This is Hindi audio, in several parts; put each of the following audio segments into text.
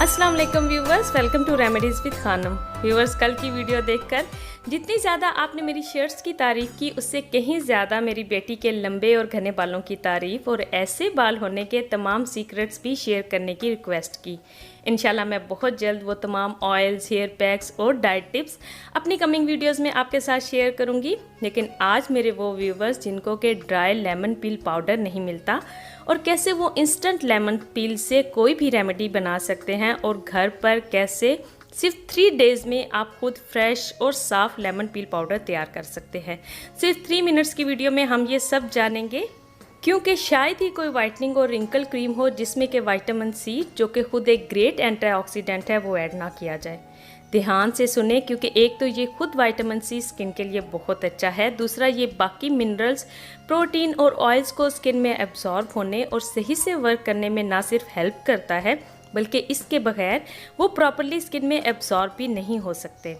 अस्सलाम वालेकुम viewers, welcome to remedies with Khanam. Viewers, कल की वीडियो देखकर जितनी ज़्यादा आपने मेरी शर्ट्स की तारीफ़ की, उससे कहीं ज़्यादा मेरी बेटी के लंबे और घने बालों की तारीफ़ और ऐसे बाल होने के तमाम सीक्रेट्स भी शेयर करने की रिक्वेस्ट की। इंशाल्लाह मैं बहुत जल्द वो तमाम ऑयल्स, हेयर पैक्स और डाइट टिप्स अपनी कमिंग वीडियोस में आपके साथ शेयर करूंगी। लेकिन आज मेरे वो व्यूवर्स जिनको के ड्राई लेमन पील पाउडर नहीं मिलता और कैसे वो इंस्टेंट लेमन पील से कोई भी रेमेडी बना सकते हैं और घर पर कैसे सिर्फ 3 डेज़ में आप खुद फ्रेश और साफ़ लेमन पील पाउडर तैयार कर सकते हैं। सिर्फ 3 मिनट्स की वीडियो में हम ये सब जानेंगे, क्योंकि शायद ही कोई वाइटनिंग और रिंकल क्रीम हो जिसमें कि विटामिन सी, जो कि खुद एक ग्रेट एंटीऑक्सीडेंट है, वो ऐड ना किया जाए। ध्यान से सुने, क्योंकि एक तो ये खुद विटामिन सी स्किन के लिए बहुत अच्छा है, दूसरा ये बाकी मिनरल्स, प्रोटीन और ऑयल्स को स्किन में एब्जॉर्ब होने और सही से वर्क करने में ना सिर्फ हेल्प करता है, बल्कि इसके बगैर वो प्रॉपरली स्किन में एब्जॉर्ब भी नहीं हो सकते।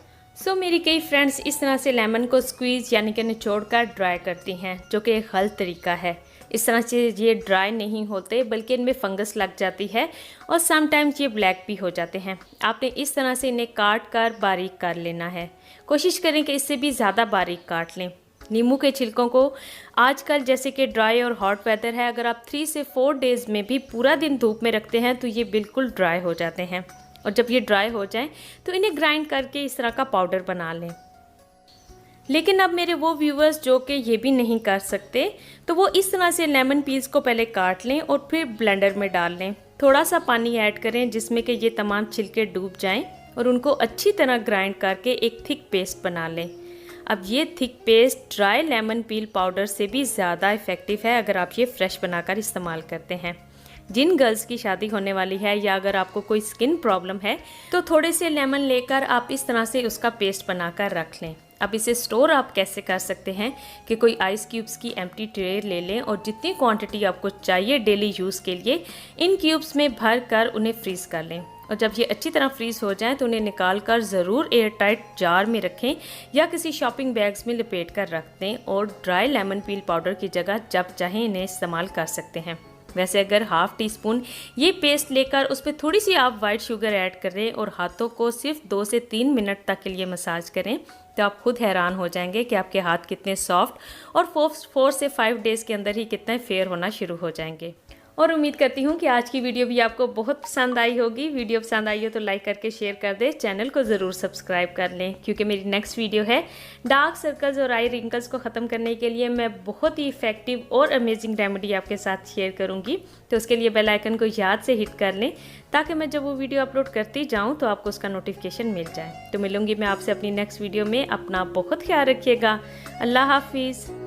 मेरी कई फ्रेंड्स इस तरह से लेमन को स्क्वीज़ यानी कि निचोड़ कर ड्राई करती हैं, जो कि एक गलत तरीका है। इस तरह से ये ड्राई नहीं होते, बल्कि इनमें फंगस लग जाती है और समटाइम्स ये ब्लैक भी हो जाते हैं। आपने इस तरह से इन्हें काट कर बारीक कर लेना है। कोशिश करें कि इससे भी ज़्यादा बारीक काट लें। नींबू के छिलकों को आजकल जैसे कि ड्राई और हॉट वेदर है, अगर आप 3 से 4 डेज़ में भी पूरा दिन धूप में रखते हैं तो ये बिल्कुल ड्राई हो जाते हैं। और जब ये ड्राई हो जाएं तो इन्हें ग्राइंड करके इस तरह का पाउडर बना लें। लेकिन अब मेरे वो व्यूवर्स जो कि ये भी नहीं कर सकते, तो वो इस तरह से लेमन पील्स को पहले काट लें और फिर ब्लेंडर में डाल लें। थोड़ा सा पानी ऐड करें जिसमें कि ये तमाम छिलके डूब जाएं और उनको अच्छी तरह ग्राइंड करके एक थिक पेस्ट बना लें। अब ये थिक पेस्ट ड्राई लेमन पील पाउडर से भी ज़्यादा इफ़ेक्टिव है अगर आप ये फ्रेश बनाकर इस्तेमाल करते हैं। जिन गर्ल्स की शादी होने वाली है या अगर आपको कोई स्किन प्रॉब्लम है, तो थोड़े से लेमन लेकर आप इस तरह से उसका पेस्ट बनाकर रख लें। अब इसे स्टोर आप कैसे कर सकते हैं कि कोई आइस क्यूब्स की एम्प्टी ट्रे ले लें और जितनी क्वांटिटी आपको चाहिए डेली यूज़ के लिए, इन क्यूब्स में भर कर उन्हें फ्रीज़ कर लें। और जब ये अच्छी तरह फ्रीज़ हो जाएं तो उन्हें निकाल कर ज़रूर एयर टाइट जार में रखें या किसी शॉपिंग बैग्स में लपेट कर रख दें और ड्राई लेमन पील पाउडर की जगह जब चाहें इन्हें इस्तेमाल कर सकते हैं। वैसे अगर हाफ़ टी स्पून ये पेस्ट लेकर उस पर थोड़ी सी आप वाइट शुगर ऐड करें और हाथों को सिर्फ 2 से 3 मिनट तक के लिए मसाज करें, तो आप खुद हैरान हो जाएंगे कि आपके हाथ कितने सॉफ्ट और 4 से 5 डेज़ के अंदर ही कितने फेयर होना शुरू हो जाएंगे। और उम्मीद करती हूँ कि आज की वीडियो भी आपको बहुत पसंद आई होगी। वीडियो पसंद आई हो तो लाइक करके शेयर कर दें, चैनल को ज़रूर सब्सक्राइब कर लें, क्योंकि मेरी नेक्स्ट वीडियो है डार्क सर्कल्स और आई रिंकल्स को ख़त्म करने के लिए मैं बहुत ही इफेक्टिव और अमेजिंग रेमेडी आपके साथ शेयर करूँगी। तो उसके लिए बेल आइकन को याद से हिट कर लें, ताकि मैं जब वो वीडियो अपलोड करती जाऊँ तो आपको उसका नोटिफिकेशन मिल जाए। तो मिलूँगी मैं आपसे अपनी नेक्स्ट वीडियो में। अपना बहुत ख्याल रखिएगा। अल्लाह हाफिज़।